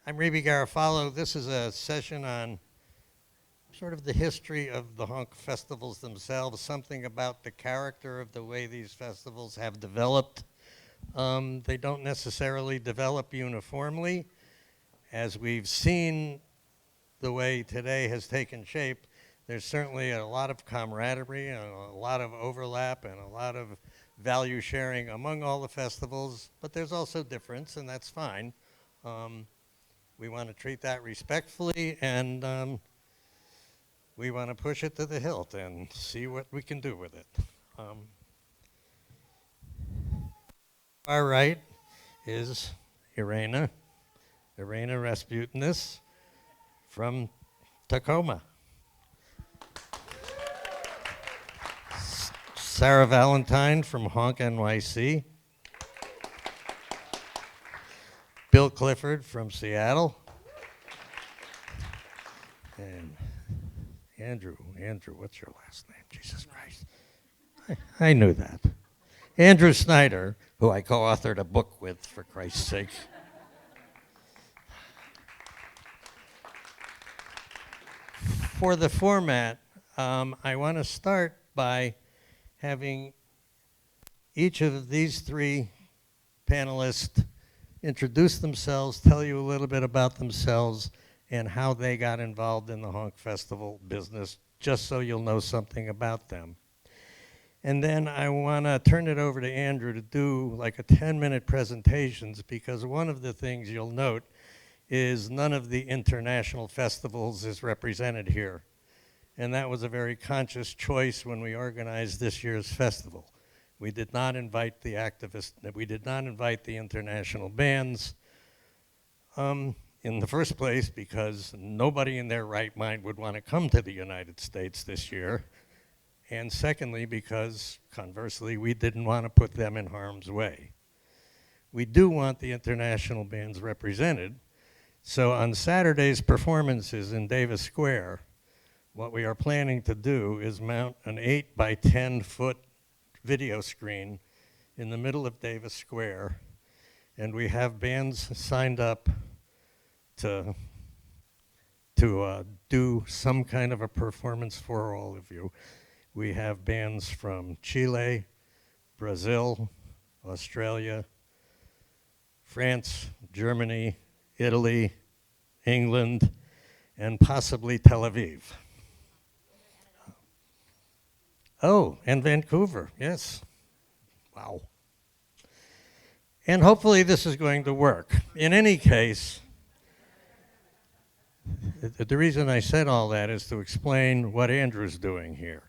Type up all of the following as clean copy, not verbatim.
I'm Reebee Garofalo. This is a session on sort of the history of the HONK festivals themselves, something about the character of the way these festivals have developed. They don't necessarily develop uniformly. As we've seen the way today has taken shape, there's certainly a lot of camaraderie and a lot of overlap and a lot of value sharing among all the festivals, but there's also difference, and that's fine. We want to treat that respectfully, and we want to push it to the hilt and see what we can do with it. Our right is Irina Rasputnis from Tacoma. Sara Valentine from HONK NYC. Bill Clifford from Seattle. And Andrew, what's your last name? Jesus Christ. I knew that. Andrew Snyder, who I co-authored a book with, for Christ's sake. For the format, I want to start by having each of these three panelists introduce themselves, tell you a little bit about themselves, and how they got involved in the HONK Festival business, just so you'll know something about them. And then I want to turn it over to Andrew to do like a 10-minute presentations, because one of the things you'll note is none of the international festivals is represented here. And that was a very conscious choice when we organized this year's festival. We did not invite the activists, we did not invite the international bands in the first place because nobody in their right mind would want to come to the United States this year. And secondly, because conversely, we didn't want to put them in harm's way. We do want the international bands represented. So on Saturday's performances in Davis Square, what we are planning to do is mount an 8 by 10 foot video screen in the middle of Davis Square, and we have bands signed up to do some kind of a performance for all of you. We have bands from Chile, Brazil, Australia, France, Germany, Italy, England, and possibly Tel Aviv. Oh, and Vancouver, yes. Wow. And hopefully this is going to work. In any case, the reason I said all that is to explain what Andrew's doing here.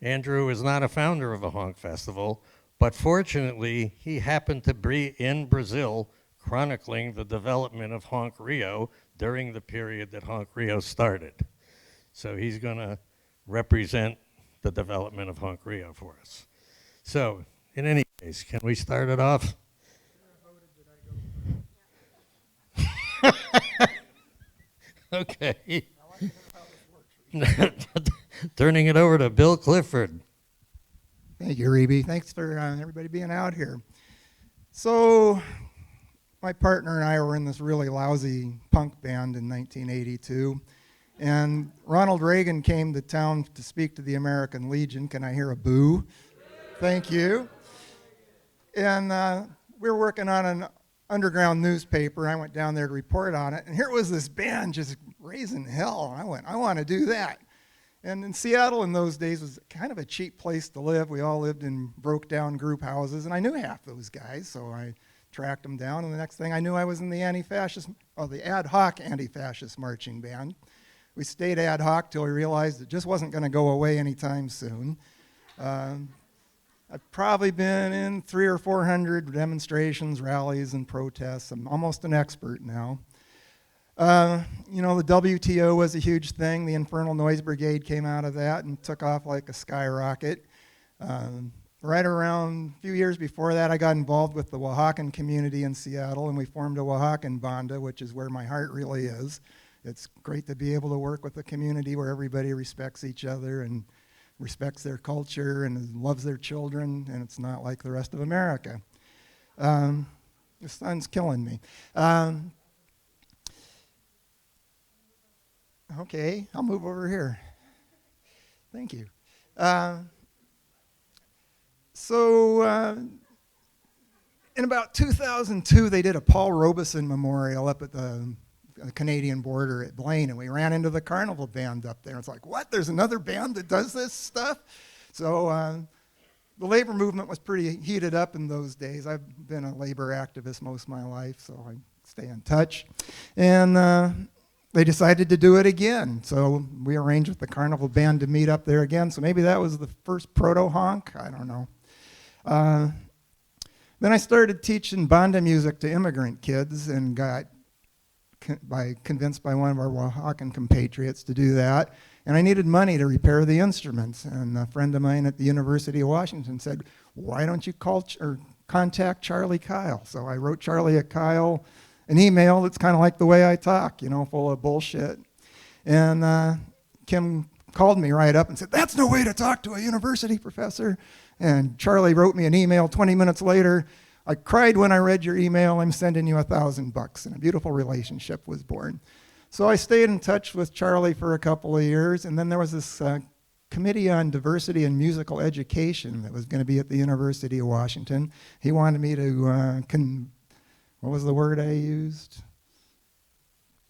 Andrew is not a founder of a HONK festival, but fortunately, he happened to be in Brazil chronicling the development of HONK Rio during the period that HONK Rio started. So he's going to represent the development of HONK Rio for us. So, in any case, can we start it off? Okay. Turning it over to Bill Clifford. Thank you, Reebee. Thanks for everybody being out here. So, my partner and I were in this really lousy punk band in 1982. And Ronald Reagan came to town to speak to the American Legion. Can I hear a boo? Thank you. And we were working on an underground newspaper. I went down there to report on it. And here was this band just raising hell. And I went, I want to do that. And in Seattle in those days was kind of a cheap place to live. We all lived in broke down group houses. And I knew half those guys. So I tracked them down. And the next thing I knew, I was in the the ad hoc anti-fascist marching band. We stayed ad hoc till we realized it just wasn't going to go away anytime soon. I've probably been in 300 or 400 demonstrations, rallies, and protests. I'm almost an expert now. The WTO was a huge thing. The Infernal Noise Brigade came out of that and took off like a skyrocket. Right around a few years before that, I got involved with the Oaxacan community in Seattle, and we formed a Oaxacan Banda, which is where my heart really is. It's great to be able to work with a community where everybody respects each other and respects their culture and loves their children, and it's not like the rest of America. The sun's killing me. Okay, I'll move over here. Thank you. In about 2002, they did a Paul Robeson memorial up at the Canadian border at Blaine, and we ran into the Carnival band up there. It's like, what? There's another band that does this stuff? So the labor movement was pretty heated up in those days. I've been a labor activist most of my life, so I stay in touch. And they decided to do it again. So we arranged with the Carnival band to meet up there again. So maybe that was the first proto-honk. I don't know. Then I started teaching banda music to immigrant kids and got convinced by one of our Oaxacan compatriots to do that. And I needed money to repair the instruments. And a friend of mine at the University of Washington said, why don't you contact Charlie Kyle? So I wrote Charlie Kyle an email that's kind of like the way I talk, full of bullshit. And Kim called me right up and said, that's no way to talk to a university professor. And Charlie wrote me an email 20 minutes later. I cried when I read your email. I'm sending you $1,000. And a beautiful relationship was born. So I stayed in touch with Charlie for a couple of years. And then there was this Committee on Diversity and Musical Education that was going to be at the University of Washington. He wanted me to, what was the word I used?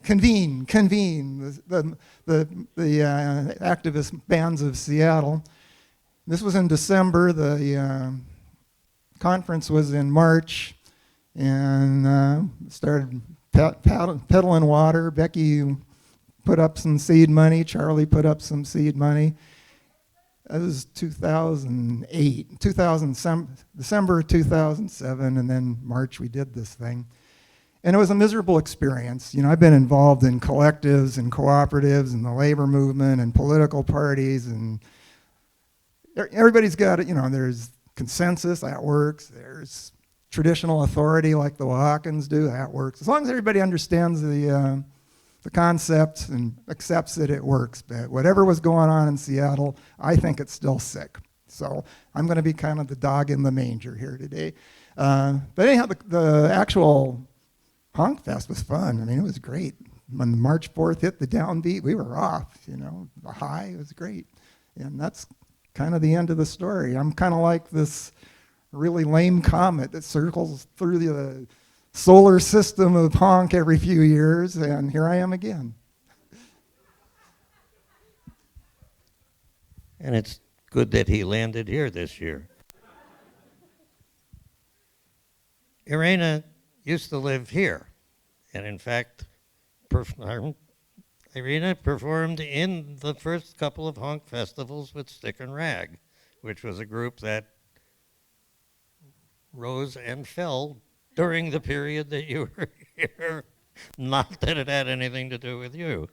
Convene the activist bands of Seattle. This was in December. The conference was in March, and started peddling water. Becky put up some seed money. Charlie put up some seed money. That was 2008, December 2007, and then March we did this thing. And it was a miserable experience. I've been involved in collectives and cooperatives and the labor movement and political parties, and everybody's got it. There's consensus, that works. There's traditional authority like the Oaxacans do, that works. As long as everybody understands the concept and accepts that it works. But whatever was going on in Seattle, I think it's still sick. So I'm going to be kind of the dog in the manger here today. But anyhow, the actual HONKfest was fun. I mean, it was great. When March 4th hit the downbeat, we were off, the high, it was great. And that's kind of the end of the story. I'm kind of like this really lame comet that circles through the solar system of HONK every few years, and here I am again. And it's good that he landed here this year. Irina used to live here, and in fact, Irina performed in the first couple of HONK festivals with Stick and Rag, which was a group that rose and fell during the period that you were here. Not that it had anything to do with you.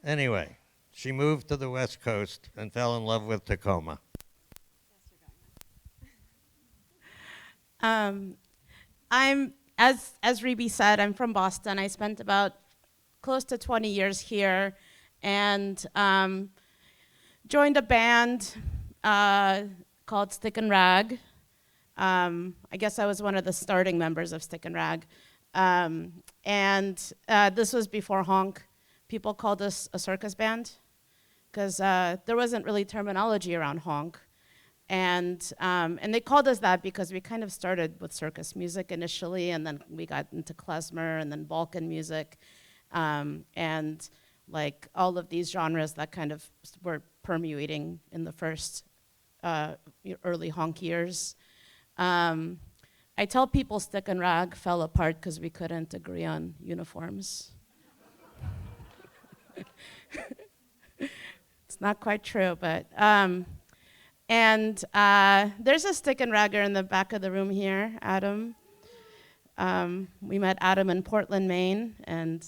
Anyway, she moved to the West Coast and fell in love with Tacoma. I'm, as Reebee said, I'm from Boston. I spent about close to 20 years here and joined a band called Stick and Rag. I guess I was one of the starting members of Stick and Rag. This was before HONK. People called us a circus band because there wasn't really terminology around HONK. And they called us that because we kind of started with circus music initially, and then we got into klezmer and then Balkan music, and like all of these genres that kind of were permeating in the first early HONK years. I tell people Stick and Rag fell apart because we couldn't agree on uniforms. It's not quite true, but there's a Stick and Ragger in the back of the room here, Adam. We met Adam in Portland, Maine, and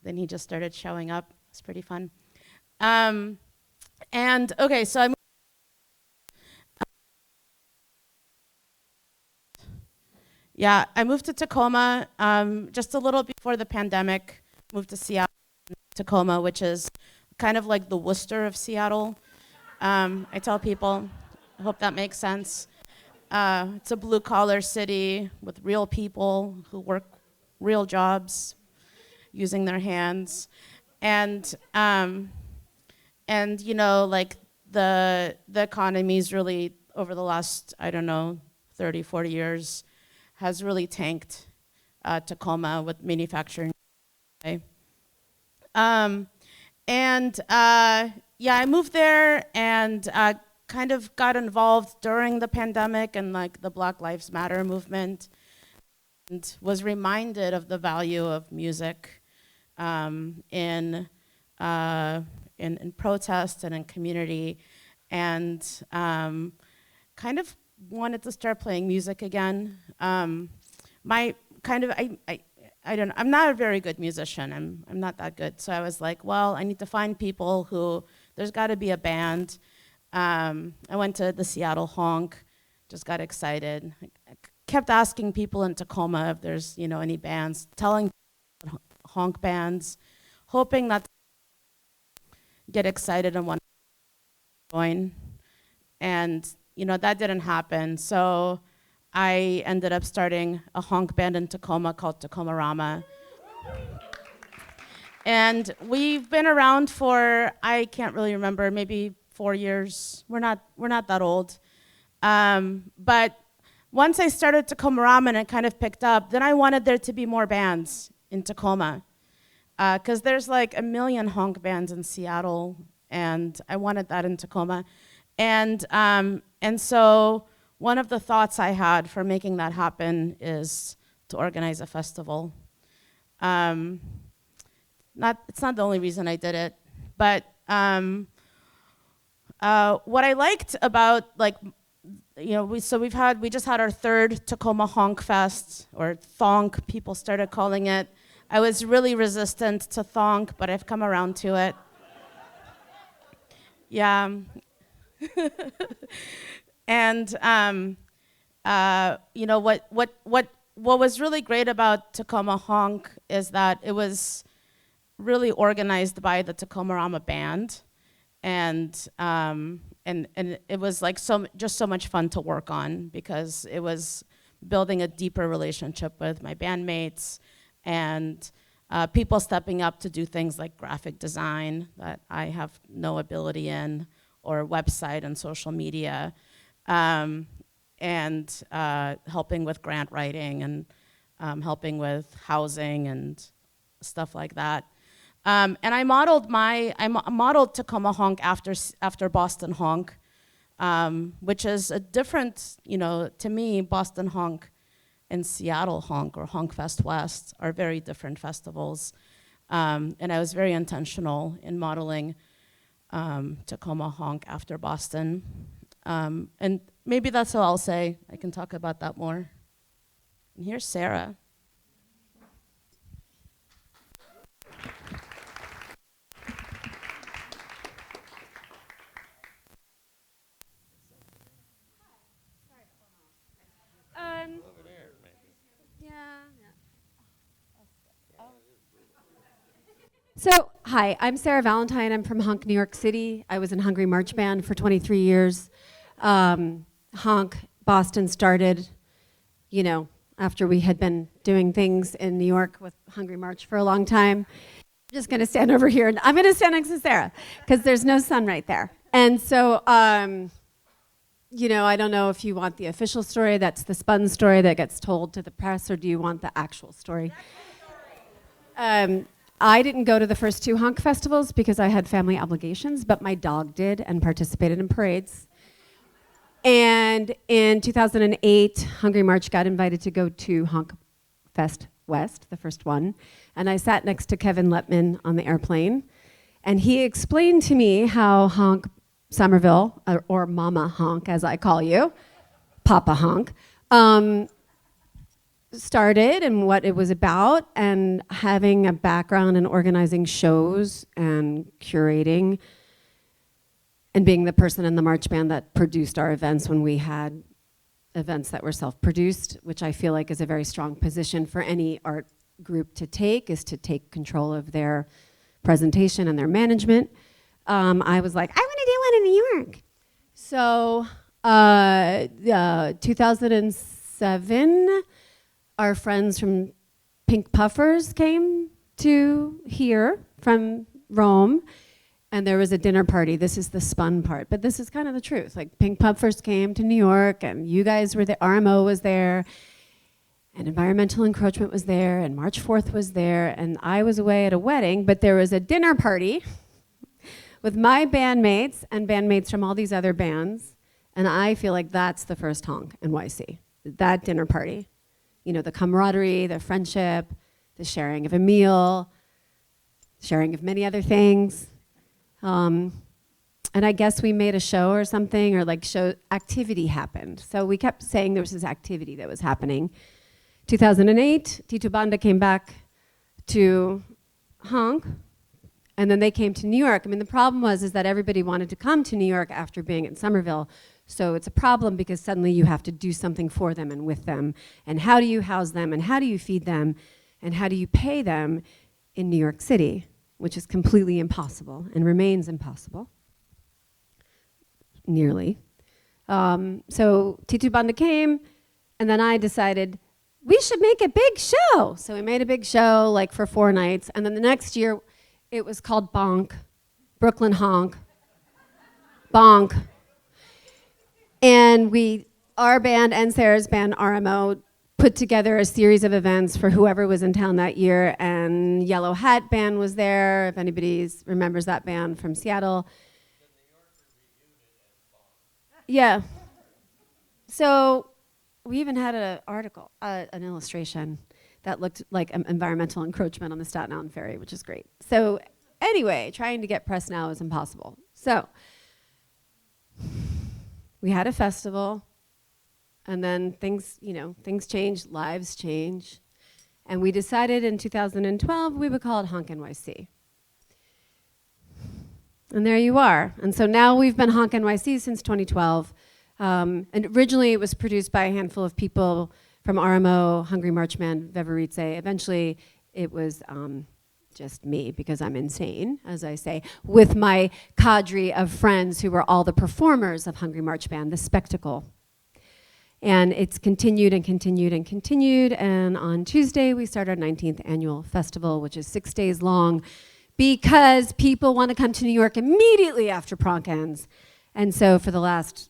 then he just started showing up. It's pretty fun. Okay, so I moved to Tacoma just a little before the pandemic. Moved to Seattle, Tacoma, which is kind of like the Worcester of Seattle. I tell people, I hope that makes sense. It's a blue-collar city with real people who work real jobs using their hands. and you know, like the economy's really over the last, I don't know, 30, 40 years has really tanked Tacoma with manufacturing. Okay. Yeah, I moved there and kind of got involved during the pandemic and like the Black Lives Matter movement, and was reminded of the value of music in protest and in community, and kind of wanted to start playing music again. My kind of I don't know, I'm not a very good musician. I'm not that good. So I was like, well, I need to find people who, there's got to be a band. I went to the Seattle HONK, just got excited. I kept asking people in Tacoma if there's, you know, any bands, telling HONK bands, hoping that get excited and want to join. And, you know, that didn't happen. So I ended up starting a HONK band in Tacoma called Tacoma Rama. And we've been around for, I can't really remember, maybe 4 years. We're not that old. But once I started Tacoma Rama and it kind of picked up, then I wanted there to be more bands in Tacoma. Because there's like 1 million HONK bands in Seattle, and I wanted that in Tacoma. And so one of the thoughts I had for making that happen is to organize a festival. It's not the only reason I did it, but what I liked about, like, you know, we just had our third Tacoma HONKfest, or THONK, people started calling it. I was really resistant to THONK, but I've come around to it. Yeah. And you know, what was really great about Tacoma HONK is that it was really organized by the Tacoma Rama band, and it was like just so much fun to work on, because it was building a deeper relationship with my bandmates, and people stepping up to do things like graphic design that I have no ability in, or website and social media, and helping with grant writing, and helping with housing and stuff like that. And I modeled Tacoma HONK after Boston HONK, which is a different, you know, to me, Boston HONK and Seattle HONK, or HONKfest West, are very different festivals. And I was very intentional in modeling Tacoma HONK after Boston. And maybe that's all I'll say. I can talk about that more. And here's Sara. So, hi, I'm Sara Valentine. I'm from HONK, New York City. I was in Hungry March Band for 23 years. HONK Boston started, you know, after we had been doing things in New York with Hungry March for a long time. I'm just going to stand over here, and I'm going to stand next to Sara, because there's no sun right there. And so, you know, I don't know if you want the official story, that's the spun story that gets told to the press, or do you want the actual story? I didn't go to the first 2 HONK festivals because I had family obligations, but my dog did and participated in parades. And in 2008, Hungry March got invited to go to HONKfest West, the first one, and I sat next to Kevin Letman on the airplane, and he explained to me how HONK Somerville, or Mama HONK as I call you, Papa HONK, started and what it was about, and having a background in organizing shows and curating, and being the person in the march band that produced our events when we had events that were self-produced, which I feel like is a very strong position for any art group to take, is to take control of their presentation and their management. I was like, I want to do one in New York. So 2007, our friends from Pink Puffers came to here from Rome, and there was a dinner party. This is the spun part, but this is kind of the truth. Like Pink Pub first came to New York, and you guys were there, RMO was there, and environmental encroachment was there, and March 4th was there, and I was away at a wedding, but there was a dinner party with my bandmates and bandmates from all these other bands, and I feel like that's the first honk NYC, that dinner party. You know, the camaraderie, the friendship, the sharing of a meal, sharing of many other things. And I guess we made a show or something, or like show activity happened. So we kept saying there was this activity that was happening. 2008, Tito Banda came back to Honk, and then they came to New York. I mean, the problem is that everybody wanted to come to New York after being in Somerville. So it's a problem because suddenly you have to do something for them and with them. And how do you house them? And how do you feed them? And how do you pay them in New York City, which is completely impossible and remains impossible, nearly. So Tito Banda came, and then I decided, we should make a big show. So we made a big show like for 4 nights. And then the next year, it was called Bonk, Brooklyn Honk, Bonk. And our band and Sara's band, RMO, put together a series of events for whoever was in town that year. And Yellow Hat Band was there, if anybody remembers that band from Seattle. Yeah. So we even had an article, an illustration that looked like environmental encroachment on the Staten Island Ferry, which is great. So anyway, trying to get press now is impossible. So we had a festival, and then things change, lives change. And we decided in 2012 we would call it HONK NYC. And there you are. And so now we've been HONK NYC since 2012. And originally it was produced by a handful of people from RMO, Hungry Marchman, Veverice. Eventually it was just me, because I'm insane, as I say, with my cadre of friends who were all the performers of Hungry March Band, the spectacle. And it's continued and continued and continued. And on Tuesday, we start our 19th annual festival, which is 6 days long, because people want to come to New York immediately after Pronk ends. And so for the last,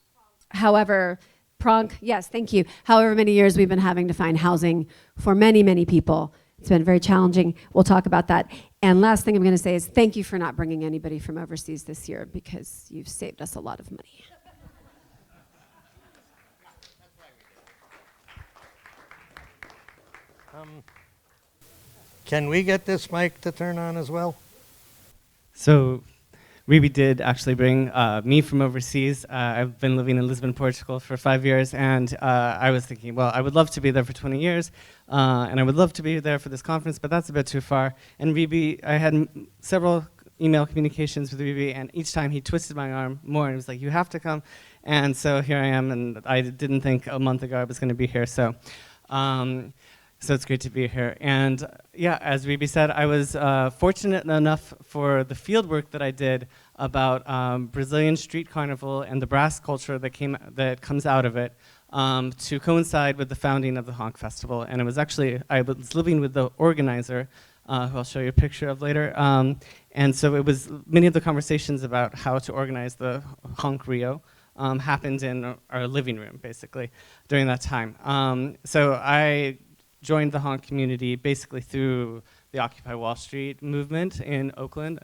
yes, thank you. However many years we've been having to find housing for many, many people. It's been very challenging. We'll talk about that. And last thing I'm going to say is thank you for not bringing anybody from overseas this year, because you've saved us a lot of money. Can we get this mic to turn on as well? So Reebee did actually bring me from overseas. I've been living in Lisbon, Portugal for 5 years, and I was thinking, well, I would love to be there for 20 years, and I would love to be there for this conference, but that's a bit too far. And Reebee, I had several email communications with Reebee, and each time he twisted my arm more, and he was like, you have to come. And so here I am, and I didn't think a month ago I was going to be here, so it's great to be here. And yeah, as Reebee said, I was fortunate enough for the field work that I did about Brazilian street carnival and the brass culture that comes out of it to coincide with the founding of the HONK Festival. And it was actually, I was living with the organizer, who I'll show you a picture of later. And so it was, many of the conversations about how to organize the HONK Rio happened in our living room, basically, during that time. So I joined the HONK community basically through the Occupy Wall Street movement in Oakland.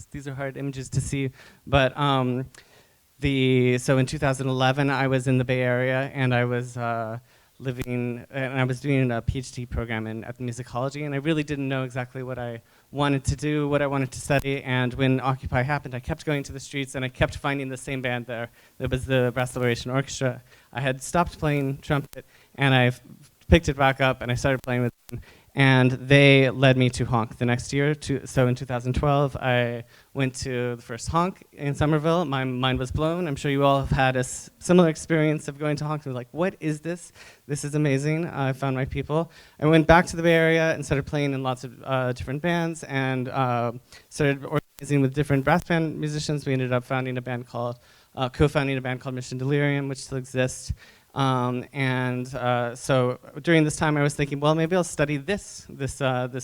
These are hard images to see, but so in 2011 I was in the Bay Area, and I was doing a PhD program at the musicology, and I really didn't know exactly what I wanted to do, what I wanted to study. And when Occupy happened, I kept going to the streets, and I kept finding the same band there. It was the Brass Liberation Orchestra. I had stopped playing trumpet, and I picked it back up, and I started playing with them, and they led me to HONK the next year. So in 2012, I went to the first HONK in Somerville. My mind was blown. I'm sure you all have had a similar experience of going to HONK and like, what is this? This is amazing. I found my people. I went back to the Bay Area and started playing in lots of different bands, and started organizing with different brass band musicians. We ended up co-founding a band called Mission Delirium, which still exists. So during this time, I was thinking, well, maybe I'll study this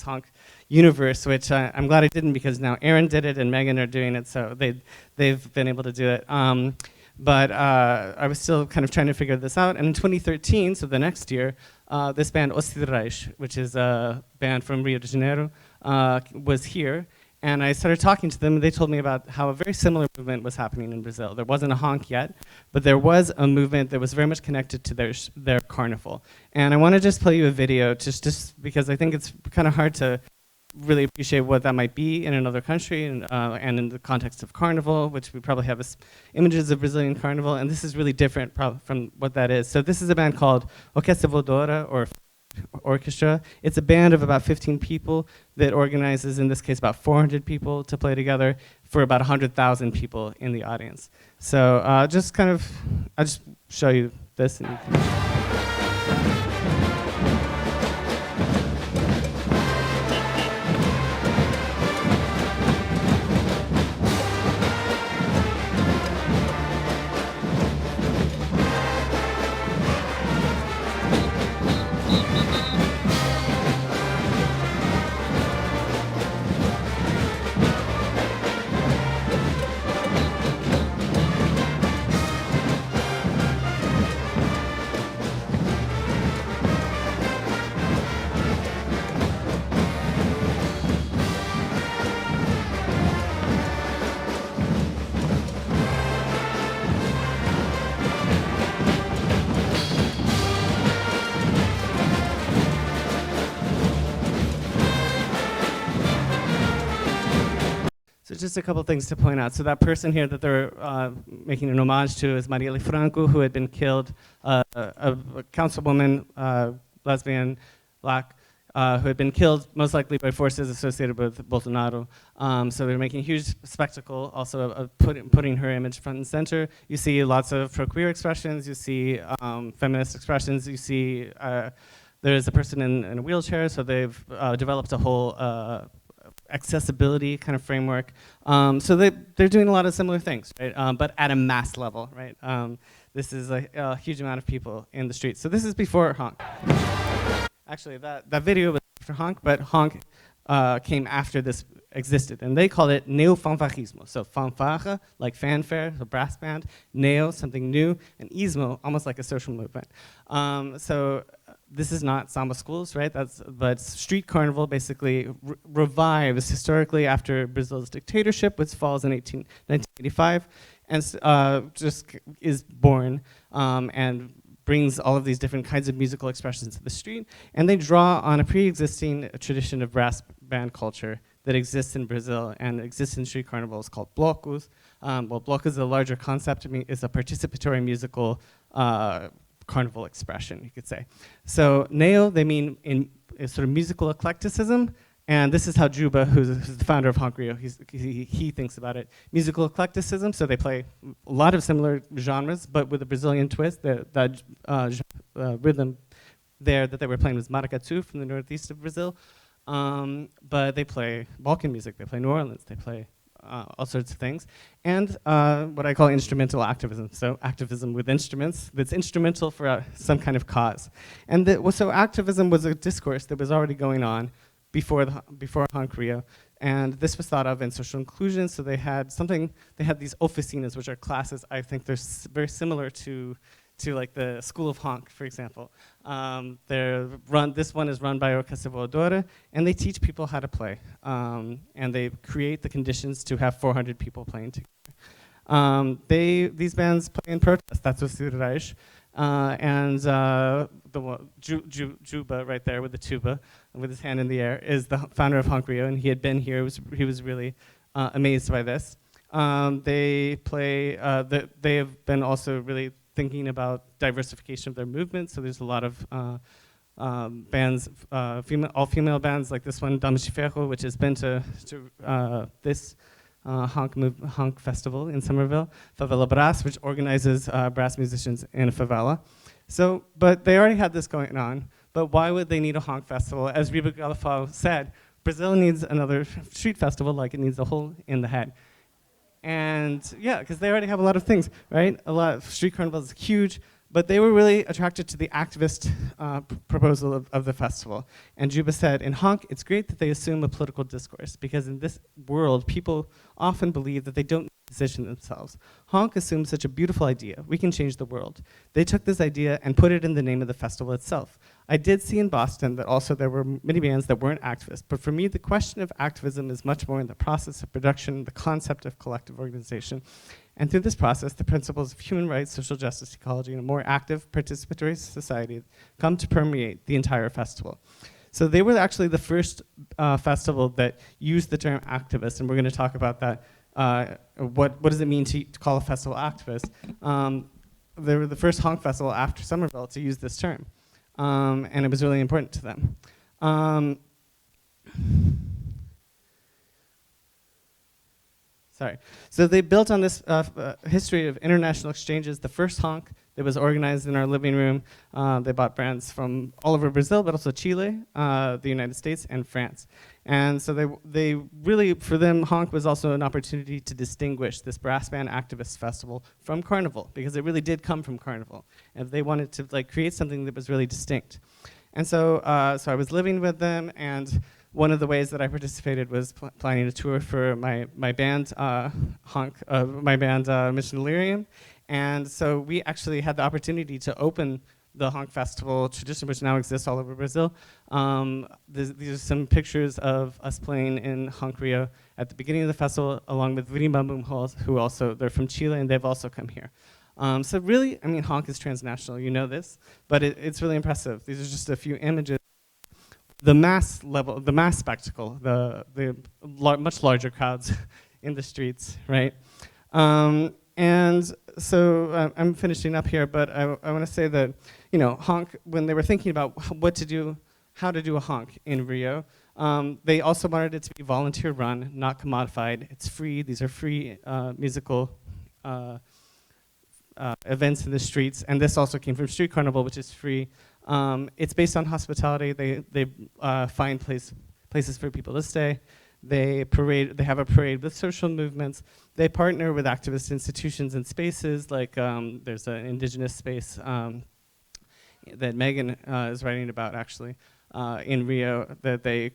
honk universe, which I'm glad I didn't, because now Aaron did it and Megan are doing it, so they've been able to do it. But I was still kind of trying to figure this out. And in 2013, so the next year, this band Ossidrais, which is a band from Rio de Janeiro, was here. And I started talking to them, and they told me about how a very similar movement was happening in Brazil. There wasn't a honk yet, but there was a movement that was very much connected to their carnival. And I want to just play you a video, just because I think it's kind of hard to really appreciate what that might be in another country, and in the context of carnival, which we probably have images of Brazilian carnival, and this is really different from what that is. So this is a band called Orquestra Voadora, or orchestra. It's a band of about 15 people that organizes, in this case, about 400 people to play together for about 100,000 people in the audience. So I'll just show you this. And you can just a couple things to point out. So that person here that they're making an homage to is Marielle Franco, who had been killed, a councilwoman, lesbian, black, who had been killed most likely by forces associated with Bolsonaro. So they're making a huge spectacle also of putting her image front and center. You see lots of pro-queer expressions, you see feminist expressions, you see there's a person in a wheelchair, so they've developed a whole accessibility kind of framework. So they're doing a lot of similar things, right? But at a mass level, right? This is a huge amount of people in the streets. So this is before honk. Actually, that video was after honk, but honk came after this existed. And they called it neo-fanfarrismo. So fanfare, like fanfare, a brass band. Neo, something new. And ismo, almost like a social movement. So this is not samba schools, right? But street carnival basically revives historically after Brazil's dictatorship, which falls in 1985, and just is born and brings all of these different kinds of musical expressions to the street. And they draw on a pre-existing tradition of brass band culture that exists in Brazil and exists in street carnivals called blocos. Well, bloco is a larger concept. It's a participatory musical carnival expression, you could say. So neo, they mean in sort of musical eclecticism, and this is how Juba, who's the founder of HONK Rio, he thinks about it. Musical eclecticism, so they play a lot of similar genres, but with a Brazilian twist. That rhythm there that they were playing was maracatu from the northeast of Brazil, but they play Balkan music, they play New Orleans, they play all sorts of things, and what I call instrumental activism. So activism with instruments that's instrumental for some kind of cause. And so activism was a discourse that was already going on before HONK Rio, and this was thought of in social inclusion. So they had these oficinas, which are classes. I think they're very similar to like the School of HONK, for example. This one is run by Orquestra Voadora, and they teach people how to play. And they create the conditions to have 400 people playing together. These bands play in protest. That's Ossidrais. And Juba right there with the tuba, with his hand in the air, is the founder of HONK Rio, and he had been here. He was really amazed by this. They have been also really thinking about diversification of their movement. So there's a lot of bands, all-female bands like this one, Damas de Ferro, which has been to this HONK festival in Somerville. Favela Brass, which organizes brass musicians in a favela. So, but they already had this going on. But why would they need a HONK festival? As Reebee Garofalo said, Brazil needs another street festival like it needs a hole in the head. And yeah, because they already have a lot of things, right? A lot of street carnival is huge, But they were really attracted to the activist proposal of the festival. And Juba said, in HONK, it's great that they assume a political discourse, because in this world, people often believe that they don't position themselves. HONK assumes such a beautiful idea. We can change the world. They took this idea and put it in the name of the festival itself. I did see in Boston that also there were many bands that weren't activists, but for me, the question of activism is much more in the process of production, the concept of collective organization. And through this process, the principles of human rights, social justice, ecology, and a more active, participatory society come to permeate the entire festival. So they were actually the first festival that used the term activist, and we're going to talk about that. What does it mean to call a festival activist? They were the first HONK festival after Somerville to use this term, and it was really important to them. Sorry. So they built on this history of international exchanges. The first HONK that was organized in our living room, they bought brands from all over Brazil, but also Chile, the United States, and France. And so they really, for them, HONK was also an opportunity to distinguish this brass band activist festival from Carnival, because it really did come from Carnival. And they wanted to create something that was really distinct. And so, so I was living with them, and one of the ways that I participated was planning a tour for my band, HONK, my band Mission Delirium. And so we actually had the opportunity to open the HONK Festival tradition, which now exists all over Brazil. These are some pictures of us playing in HONK Rio at the beginning of the festival, along with Reebee, who also, they're from Chile, and they've also come here. So really, I mean, HONK is transnational, you know this, but it's really impressive. These are just a few images. The mass level, the mass spectacle, the much larger crowds in the streets, right? And so I'm finishing up here, but I want to say that, you know, HONK, when they were thinking about what to do, how to do a HONK in Rio, they also wanted it to be volunteer run, not commodified. It's free. These are free musical events in the streets, and this also came from Street Carnival, which is free. It's based on hospitality. They find places for people to stay. They have a parade with social movements. They partner with activist institutions and spaces, like there's an indigenous space that Megan is writing about, actually, in Rio, that they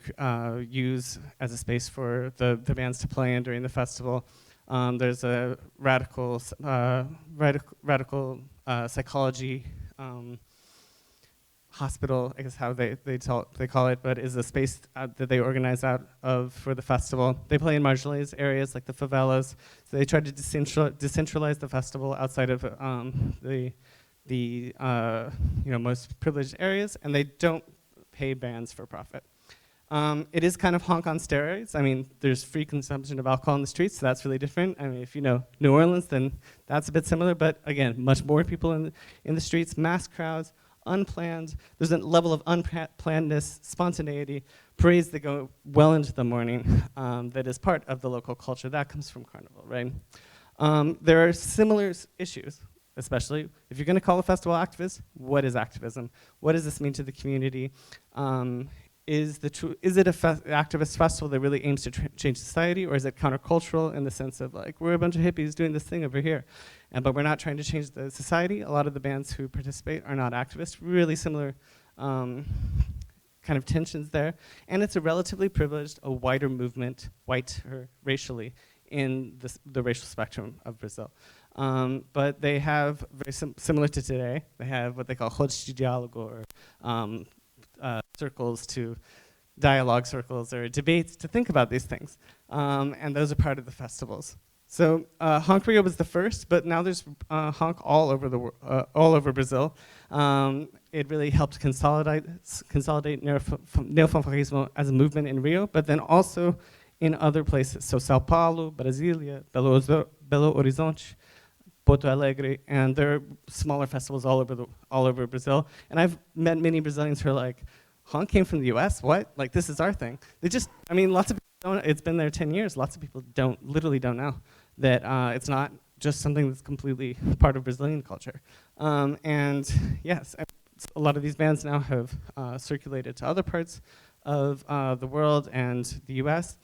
use as a space for the bands to play in during the festival. There's a radical psychology hospital, I guess how they call it, but is a space that they organize out of for the festival. They play in marginalized areas like the favelas. So they try to decentralize the festival outside of the most privileged areas, and they don't pay bands for profit. It is kind of HONK on steroids. I mean, there's free consumption of alcohol in the streets, so that's really different. I mean, if you know New Orleans, then that's a bit similar, but again, much more people in the streets, mass crowds, unplanned. There's a level of unplannedness, spontaneity, parades that go well into the morning that is part of the local culture. That comes from Carnival, right? There are similar issues, especially if you're going to call a festival activist. What is activism? What does this mean to the community? Is it an activist festival that really aims to change society, or is it countercultural in the sense of like, we're a bunch of hippies doing this thing over here, but we're not trying to change the society? A lot of the bands who participate are not activists. Really similar kind of tensions there. And it's a relatively privileged, a wider movement, white or racially, in the racial spectrum of Brazil. But they have, very similar to today, they have what they call rodas de diálogo, or circles to dialogue circles or debates to think about these things. And those are part of the festivals. So HONK Rio was the first, but now there's HONK all over Brazil. It really helped consolidate neofanfarismo as a movement in Rio, but then also in other places. So Sao Paulo, Brasilia, Belo Horizonte, Porto Alegre, and there are smaller festivals all over Brazil. And I've met many Brazilians who are like, HONK came from the US? What? Like, this is our thing. Lots of people don't, it's been there 10 years. Lots of people literally don't know that it's not just something that's completely part of Brazilian culture. And yes, a lot of these bands now have circulated to other parts of the world and the US.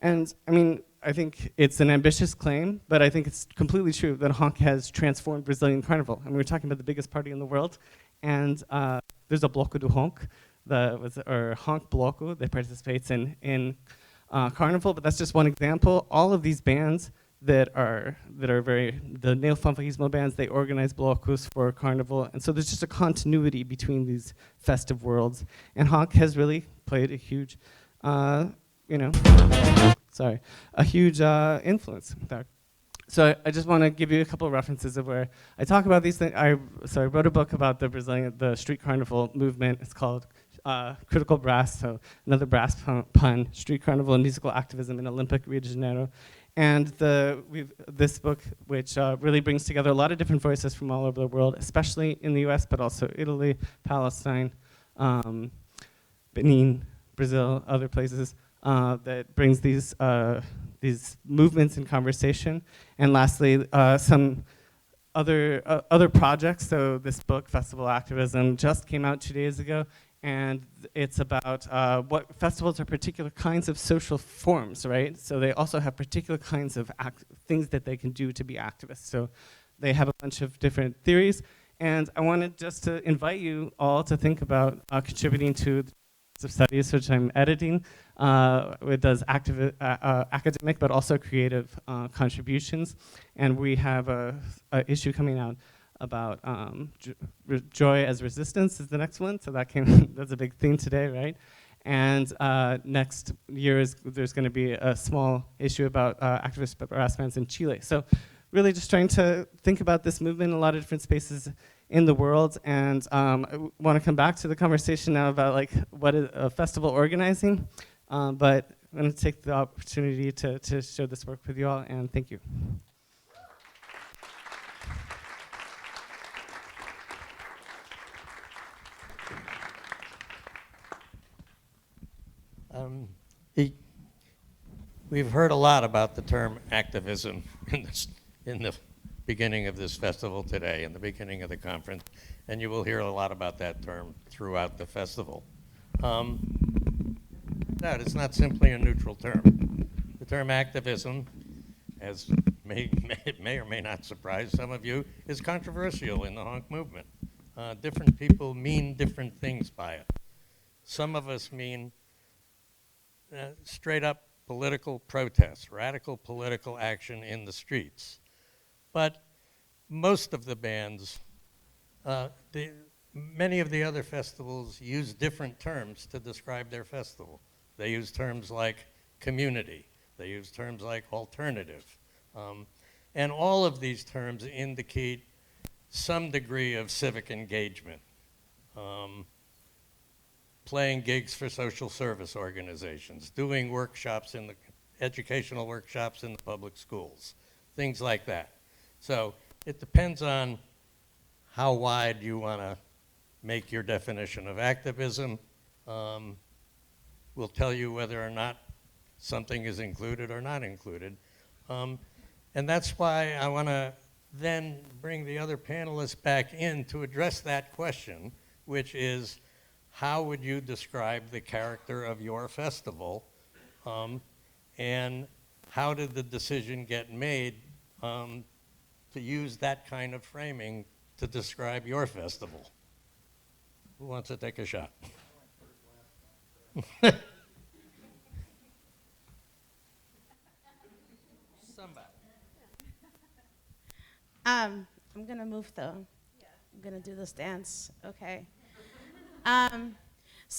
And I mean, I think it's an ambitious claim, but I think it's completely true that HONK has transformed Brazilian Carnival. And we're talking about the biggest party in the world. And there's a Bloco do HONK, or HONK Bloco, that participates in Carnival, but that's just one example. All of these bands that are the neo-fanfarrismo bands, they organize blocos for Carnival. And so there's just a continuity between these festive worlds. And HONK has really played a huge, a huge influence there. So I just want to give you a couple of references of where I talk about these things. I wrote a book about the street carnival movement. It's called Critical Brass, so another brass pun, Street Carnival and Musical Activism in Olympic Rio de Janeiro. And this book, which really brings together a lot of different voices from all over the world, especially in the US, but also Italy, Palestine, Benin, Brazil, other places, that brings these movements in conversation. And lastly, some other projects. So this book, Festival Activism, just came out 2 days ago. And it's about what festivals are particular kinds of social forms, right? So they also have particular kinds of things that they can do to be activists. So they have a bunch of different theories. And I wanted just to invite you all to think about contributing to the studies, which I'm editing. It does academic, but also creative contributions. And we have a issue coming out about joy as resistance is the next one. So that's a big theme today, right? And next year there's going to be a small issue about activist brass bands in Chile. So really just trying to think about this movement in a lot of different spaces in the world. And I want to come back to the conversation now about like what is festival organizing. But I'm going to take the opportunity to share this work with you all, and thank you. We've heard a lot about the term activism in the beginning of this festival today, in the beginning of the conference, and you will hear a lot about that term throughout the festival. That it's not simply a neutral term. The term activism, as may or may not surprise some of you, is controversial in the HONK movement. Different people mean different things by it. Some of us mean straight up political protest, radical political action in the streets. But most of the bands, many of the other festivals use different terms to describe their festival. They use terms like community. They use terms like alternative. And all of these terms indicate some degree of civic engagement. Playing gigs for social service organizations, doing workshops educational workshops in the public schools, things like that. So it depends on how wide you want to make your definition of activism. We'll tell you whether or not something is included or not included. And that's why I want to then bring the other panelists back in to address that question, which is, how would you describe the character of your festival? And how did the decision get made to use that kind of framing to describe your festival? Who wants to take a shot? Somebody. I'm going to move though. Yeah. I'm going to do this dance. Okay.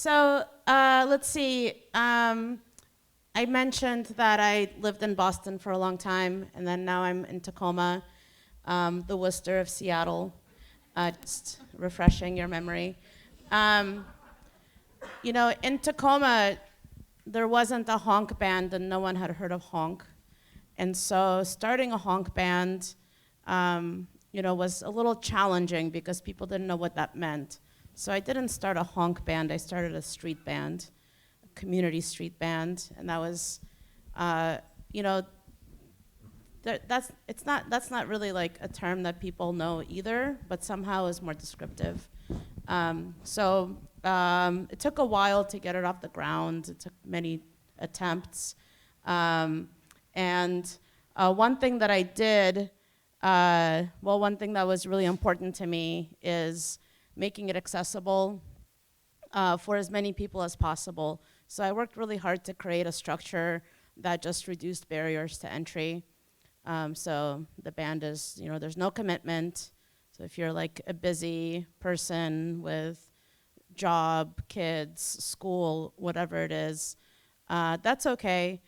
Let's see. I mentioned that I lived in Boston for a long time, and then now I'm in Tacoma, the Worcester of Seattle. Just refreshing your memory. In Tacoma, there wasn't a HONK band, and no one had heard of HONK. And so starting a HONK band, was a little challenging because people didn't know what that meant. So I didn't start a HONK band, I started a street band, a community street band, and that was, that's not really like a term that people know either, but somehow is more descriptive. It took a while to get it off the ground. It took many attempts. And one thing that I did, one thing that was really important to me is making it accessible for as many people as possible. So I worked really hard to create a structure that just reduced barriers to entry. So the band is, there's no commitment. So if you're like a busy person with job, kids, school, whatever it is, that's okay.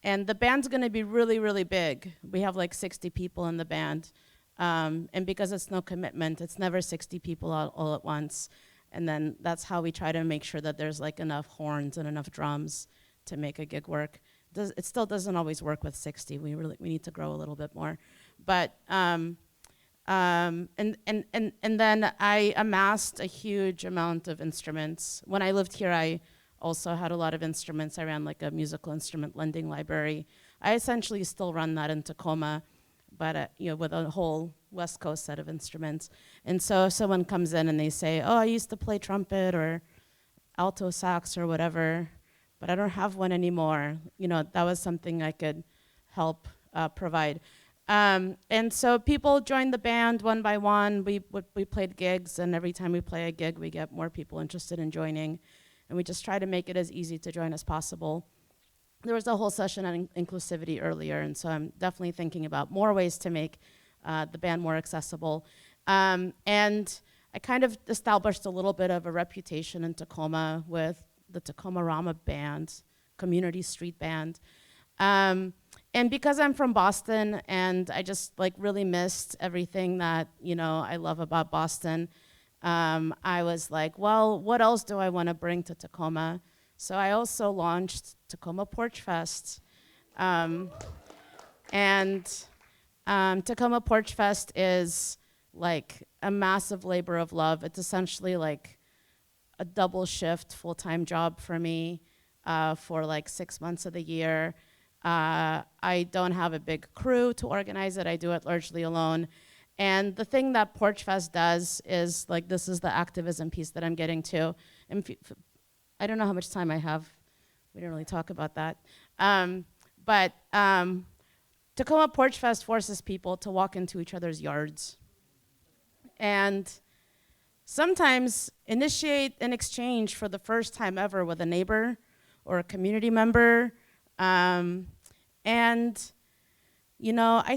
And the band's gonna be really, really big. We have like 60 people in the band. And because it's no commitment, it's never 60 people all at once. And then that's how we try to make sure that there's like enough horns and enough drums to make a gig work. It still doesn't always work with 60. We need to grow a little bit more. But, and then I amassed a huge amount of instruments. When I lived here, I also had a lot of instruments. I ran like a musical instrument lending library. I essentially still run that in Tacoma, but with a whole West Coast set of instruments. And so if someone comes in and they say, oh, I used to play trumpet or alto sax or whatever, but I don't have one anymore, that was something I could help provide. And so people joined the band one by one. We played gigs, and every time we play a gig, we get more people interested in joining. And we just try to make it as easy to join as possible. There was a whole session on inclusivity earlier, and so I'm definitely thinking about more ways to make the band more accessible. And I kind of established a little bit of a reputation in Tacoma with the Tacoma Rama Band, community street band. And because I'm from Boston and I just like really missed everything that, I love about Boston, I was like, well, what else do I want to bring to Tacoma? So I also launched Tacoma Porch Fest. And Tacoma Porch Fest is like a massive labor of love. It's essentially like a double shift full-time job for me for like 6 months of the year. I don't have a big crew to organize it. I do it largely alone. And the thing that Porch Fest does is, like, this is the activism piece that I'm getting to. And I don't know how much time I have. We didn't really talk about that. But Tacoma Porch Fest forces people to walk into each other's yards and sometimes initiate an exchange for the first time ever with a neighbor or a community member. I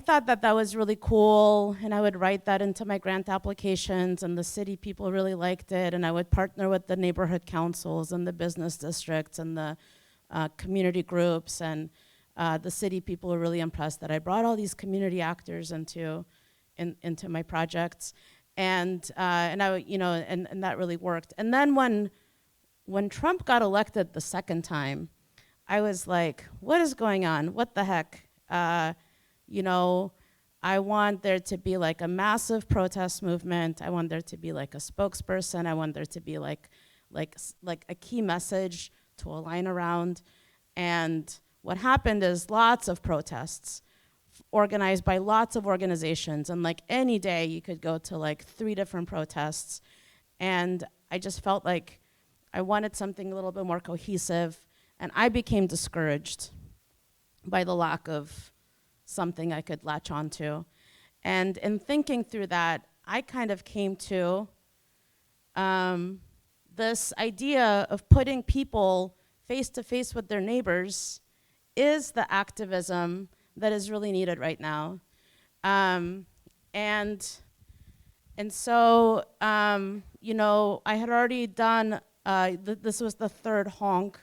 thought that was really cool, and I would write that into my grant applications, and the city people really liked it, and I would partner with the neighborhood councils and the business districts and the community groups, and the city people were really impressed that I brought all these community actors into my projects. And that really worked. And then when Trump got elected the second time, I was like, what is going on? What the heck? I want there to be like a massive protest movement. I want there to be like a spokesperson. I want there to be like a key message to align around. And what happened is lots of protests organized by lots of organizations, and like any day you could go to like 3 different protests, and I just felt like I wanted something a little bit more cohesive, and I became discouraged by the lack of something I could latch onto. And in thinking through that, I kind of came to this idea of putting people face to face with their neighbors is the activism that is really needed right now. And so, I had already done, this was the third HONK,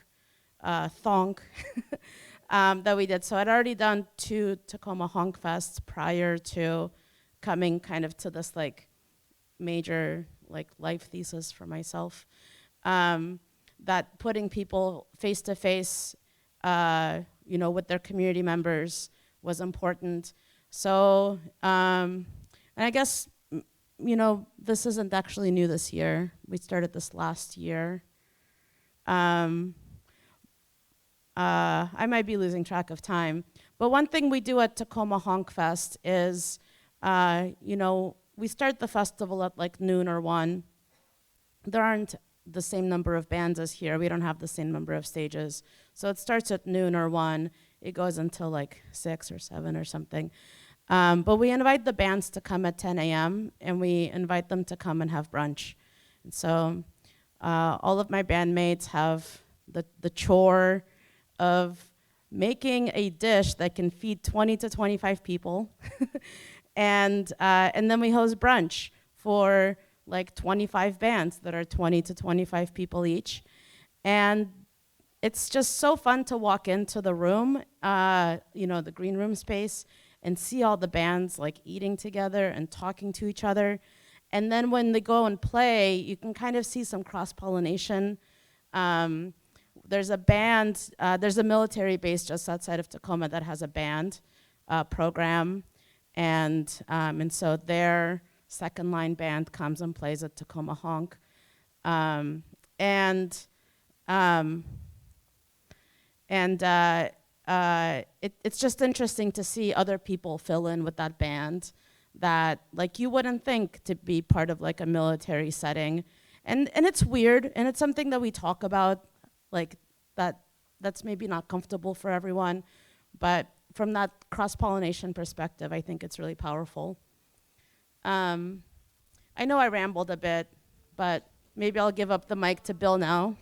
THONK, that we did. So I'd already done 2 Tacoma HONKfests prior to coming kind of to this like major like life thesis for myself, that putting people face to face, with their community members was important. So, and I guess, this isn't actually new this year. We started this last year. I might be losing track of time, but one thing we do at Tacoma HONKfest is, we start the festival at like noon or 1. There aren't the same number of bands as here. We don't have the same number of stages. So it starts at noon or 1, It goes until like 6 or 7 or something. But we invite the bands to come at 10 a.m. and we invite them to come and have brunch. And so all of my bandmates have the chore of making a dish that can feed 20 to 25 people. And then we host brunch for like 25 bands that are 20 to 25 people each. And it's just so fun to walk into the room, the green room space, and see all the bands like eating together and talking to each other. And then when they go and play, you can kind of see some cross-pollination. There's a band, there's a military base just outside of Tacoma that has a band program. And so their second line band comes and plays at Tacoma Honk. It's just interesting to see other people fill in with that band that like you wouldn't think to be part of like a military setting. And it's weird, and it's something that we talk about, like that's maybe not comfortable for everyone, but from that cross-pollination perspective, I think it's really powerful. I know I rambled a bit, but maybe I'll give up the mic to Bill now.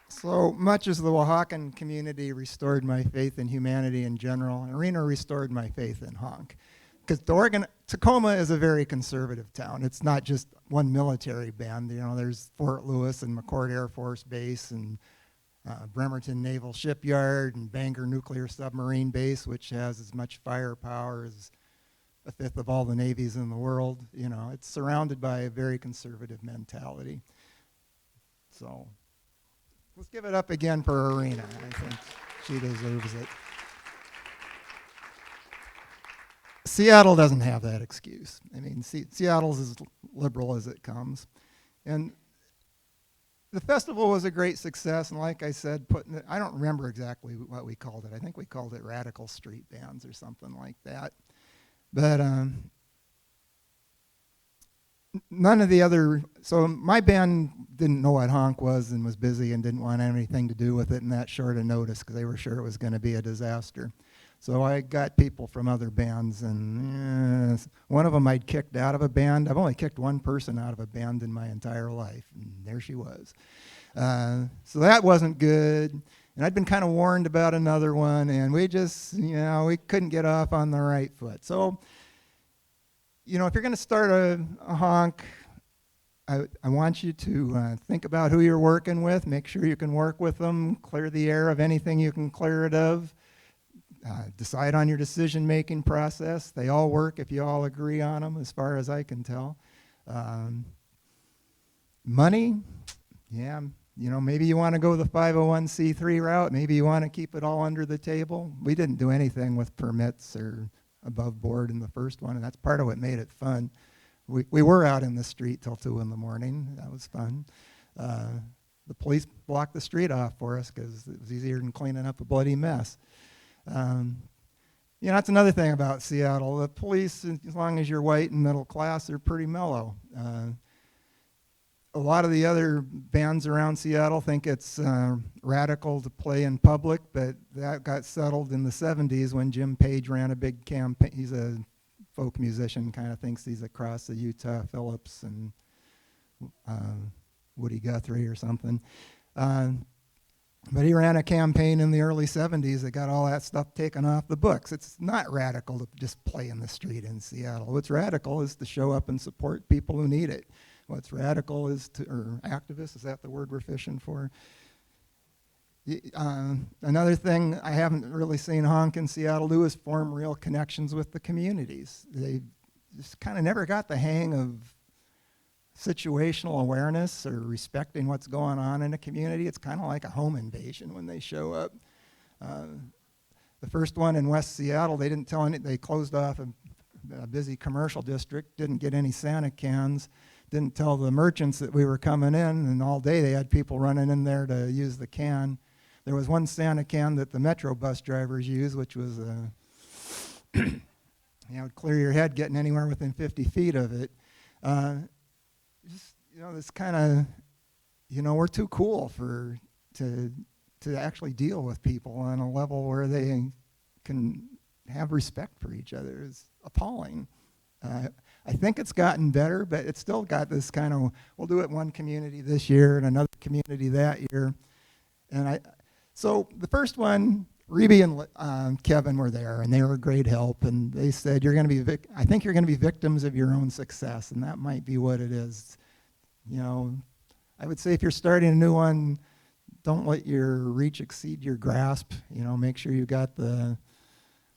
So much as the Oaxacan community restored my faith in humanity in general, Irina restored my faith in HONK. Because Tacoma is a very conservative town. It's not just one military band. You know, there's Fort Lewis and McCord Air Force Base and Bremerton Naval Shipyard and Bangor Nuclear Submarine Base, which has as much firepower as a fifth of all the navies in the world. You know, it's surrounded by a very conservative mentality. So let's give it up again for Irina. I think she deserves it. Seattle doesn't have that excuse. I mean, Seattle's as liberal as it comes. And the festival was a great success, and like I said, I don't remember exactly what we called it. I think we called it Radical Street Bands or something like that. But none of the other, so my band didn't know what HONK was and was busy and didn't want anything to do with it in that short a notice because they were sure it was going to be a disaster. So I got people from other bands, and one of them I'd kicked out of a band. I've only kicked one person out of a band in my entire life, and there she was. So that wasn't good. And I'd been kind of warned about another one, and we just, we couldn't get off on the right foot. So, if you're going to start a HONK, I want you to think about who you're working with, make sure you can work with them, clear the air of anything you can clear it of. Decide on your decision-making process. They all work if you all agree on them, as far as I can tell. Money, maybe you want to go the 501c3 route. Maybe you want to keep it all under the table. We didn't do anything with permits or above board in the first one, and that's part of what made it fun. We were out in the street till 2 in the morning. That was fun. The police blocked the street off for us because it was easier than cleaning up a bloody mess. That's another thing about Seattle. The police, as long as you're white and middle class, are pretty mellow. A lot of the other bands around Seattle think it's radical to play in public, but that got settled in the 70s when Jim Page ran a big campaign. He's a folk musician, kind of thinks he's across the Utah Phillips and Woody Guthrie or something. But he ran a campaign in the early 70s that got all that stuff taken off the books. It's not radical to just play in the street in Seattle. What's radical is to show up and support people who need it. What's radical is or activist, is that the word we're fishing for? Another thing I haven't really seen HONK in Seattle do is form real connections with the communities. They just kind of never got the hang of situational awareness or respecting what's going on in a community. It's kind of like a home invasion when they show up. The first one in West Seattle, they didn't tell any, they closed off a busy commercial district, didn't get any Santa cans, didn't tell the merchants that we were coming in, and all day they had people running in there to use the can. There was one Santa can that the Metro bus drivers used, which was would clear your head getting anywhere within 50 feet of it. This kind of you know, we're too cool to actually deal with people on a level where they can have respect for each other. Is appalling. I think it's gotten better, but it's still got this kind of, we'll do it one community this year and another community that year. And so the first one, Reebee and Kevin were there, and they were a great help. And they said, "You're going to be, I think you're going to be victims of your own success," and that might be what it is. You know, I would say if you're starting a new one, don't let your reach exceed your grasp. You know, make sure you got the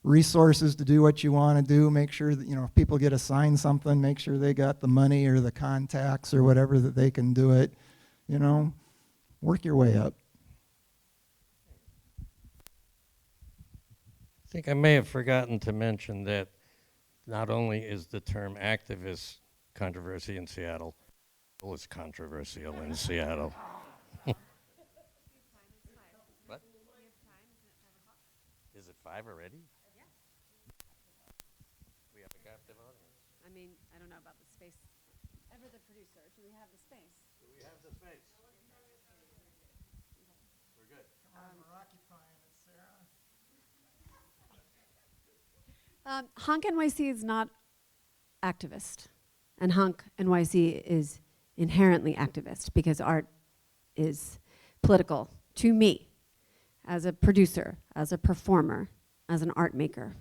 resources to do what you want to do. Make sure that, you know, if people get assigned something, make sure they got the money or the contacts or whatever that they can do it. You know, work your way up. I think I may have forgotten to mention that not only is the term activist controversy in Seattle, it's controversial in Seattle. What? Is it 5 already? We have a captive audience. I mean, I don't know about the space. Ever the producer, do we have the space? Do we have the space? We're good. We're occupying it, Sara. HONK NYC is not activist, and HONK NYC is inherently activist because art is political to me as a producer, as a performer, as an art maker.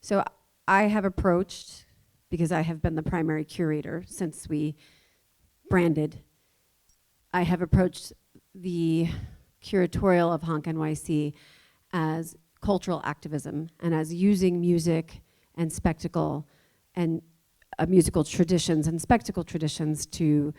So I have approached, because I have been the primary curator since we branded, I have approached the curatorial of HONK NYC as cultural activism and as using music and spectacle and musical traditions and spectacle traditions to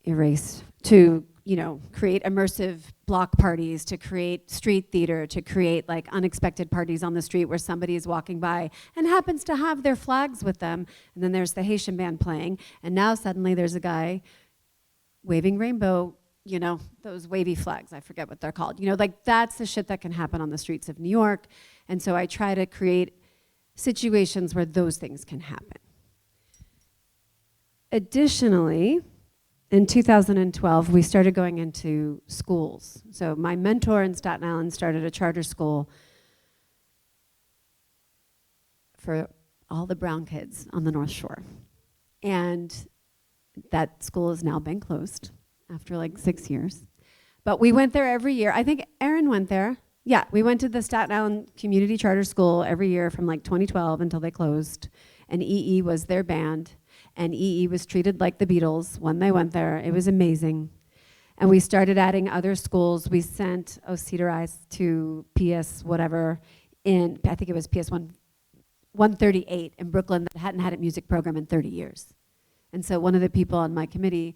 erase, to, you know, create immersive block parties, to create street theater, to create like unexpected parties on the street where somebody is walking by and happens to have their flags with them, and then there's the Haitian band playing, and now suddenly there's a guy waving rainbow, you know, those wavy flags, I forget what they're called. You know, like that's the shit that can happen on the streets of New York. And so I try to create situations where those things can happen. Additionally, in 2012, we started going into schools. So my mentor in Staten Island started a charter school for all the brown kids on the North Shore. And that school has now been closed after like 6 years. But we went there every year. I think Erin went there. Yeah, we went to the Staten Island Community Charter School every year from like 2012 until they closed. And EE was their band. And EE was treated like the Beatles when they went there. It was amazing. And we started adding other schools. We sent Cedar Eyes to PS whatever in, I think it was PS 138 in Brooklyn that hadn't had a music program in 30 years. And so one of the people on my committee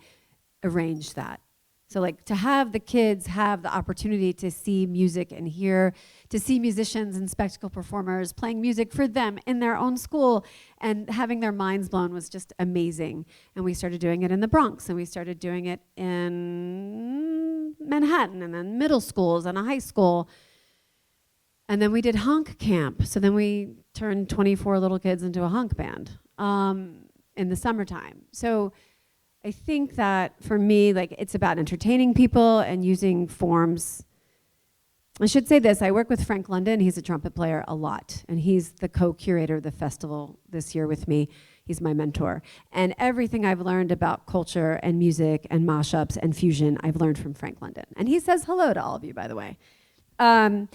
arranged that. So like to have the kids have the opportunity to see music and hear, to see musicians and spectacle performers playing music for them in their own school and having their minds blown was just amazing. And we started doing it in the Bronx, and we started doing it in Manhattan, and then middle schools and a high school. And then we did HONK camp. So then we turned 24 little kids into a HONK band in the summertime. So I think that for me, like it's about entertaining people and using forms. I should say this, I work with Frank London. He's a trumpet player a lot, and he's the co-curator of the festival this year with me. He's my mentor. And everything I've learned about culture and music and mashups and fusion, I've learned from Frank London. And he says hello to all of you, by the way. And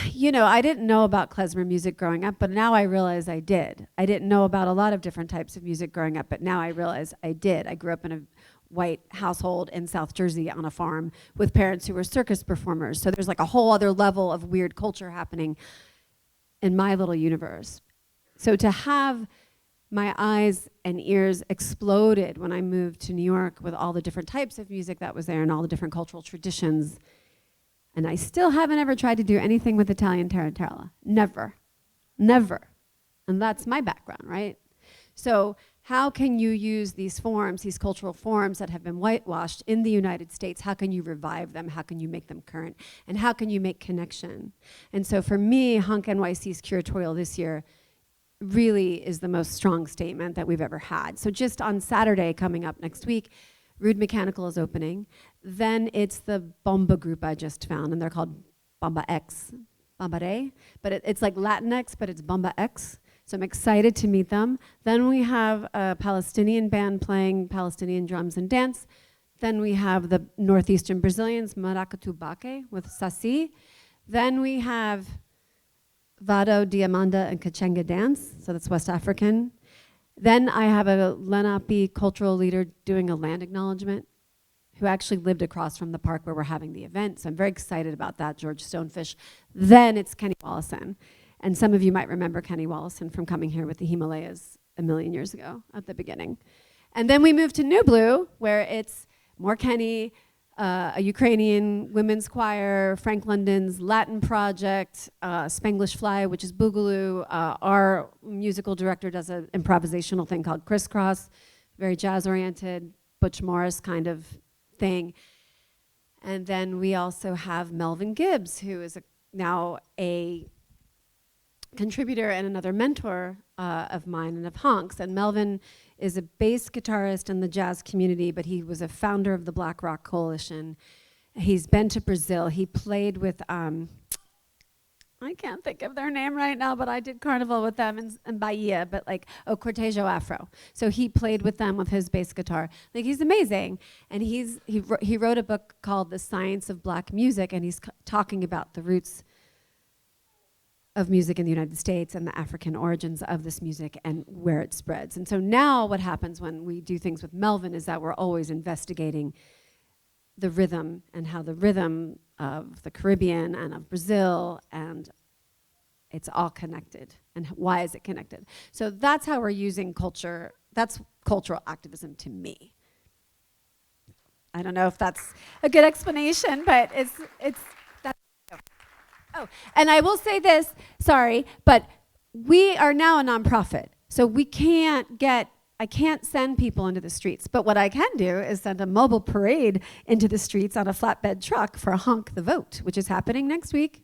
you know, I didn't know about klezmer music growing up, but now I realize I did. I didn't know about a lot of different types of music growing up, but now I realize I did. I grew up in a white household in South Jersey on a farm with parents who were circus performers. So there's like a whole other level of weird culture happening in my little universe. So to have my eyes and ears exploded when I moved to New York with all the different types of music that was there and all the different cultural traditions. And I still haven't ever tried to do anything with Italian tarantella. Never. Never. And that's my background, right? So how can you use these forms, these cultural forms that have been whitewashed in the United States? How can you revive them? How can you make them current? And how can you make connection? And so for me, HONK NYC's curatorial this year really is the most strong statement that we've ever had. So just on Saturday, coming up next week, Rude Mechanical is opening. Then it's the Bomba group I just found, and they're called Bomba X, Bomba Re, but it's like Latinx, but it's Bomba X. So I'm excited to meet them. Then we have a Palestinian band playing Palestinian drums and dance. Then we have the Northeastern Brazilians, Maracatu Baque with Saci. Then we have Vado, Diamanda, and Kachenga dance, so that's West African. Then I have a Lenape cultural leader doing a land acknowledgement who actually lived across from the park where we're having the event, so I'm very excited about that, George Stonefish. Then it's Kenny Wallison. And some of you might remember Kenny Wallison from coming here with the Himalayas a million years ago at the beginning. And then we move to New Blue, where it's more Kenny, a Ukrainian women's choir, Frank London's Latin project, Spanglish Fly, which is Boogaloo. Our musical director does an improvisational thing called Crisscross, very jazz-oriented, Butch Morris kind of thing. And then we also have Melvin Gibbs, who is now a contributor and another mentor of mine and of Honk's. And Melvin is a bass guitarist in the jazz community, but he was a founder of the Black Rock Coalition. He's been to Brazil. He played with, I can't think of their name right now, but I did Carnival with them in Bahia, but like, Cortejo Afro. So he played with them with his bass guitar. Like, he's amazing. And he wrote a book called The Science of Black Music, and he's talking about the roots of music in the United States and the African origins of this music and where it spreads. And so now what happens when we do things with Melvin is that we're always investigating the rhythm and how the rhythm of the Caribbean and of Brazil, and it's all connected. And why is it connected? So that's how we're using culture. That's cultural activism to me. I don't know if that's a good explanation, but it's that's. Oh, and I will say this, sorry, but we are now a nonprofit. So I can't send people into the streets. But what I can do is send a mobile parade into the streets on a flatbed truck for Honk the Vote, which is happening next week.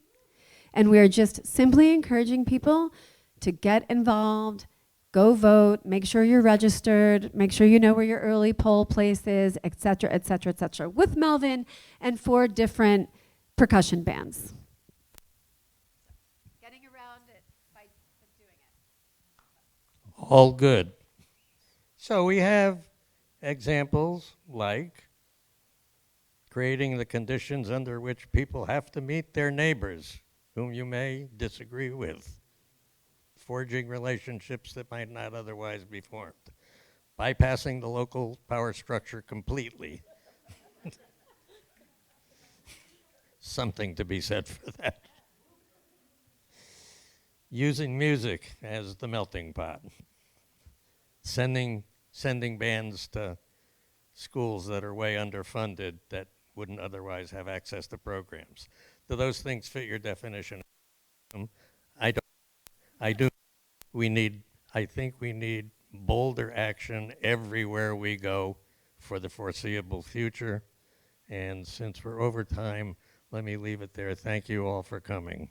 And we're just simply encouraging people to get involved, go vote, make sure you're registered, make sure you know where your early poll place is, et cetera, et cetera, et cetera, with Melvin and 4 different percussion bands. All good. So we have examples like creating the conditions under which people have to meet their neighbors, whom you may disagree with, forging relationships that might not otherwise be formed, bypassing the local power structure completely. Something to be said for that. Using music as the melting pot. Sending bands to schools that are way underfunded that wouldn't otherwise have access to programs. Do those things fit your definition? I don't. I do. I think we need bolder action everywhere we go for the foreseeable future. And since we're over time, let me leave it there. Thank you all for coming.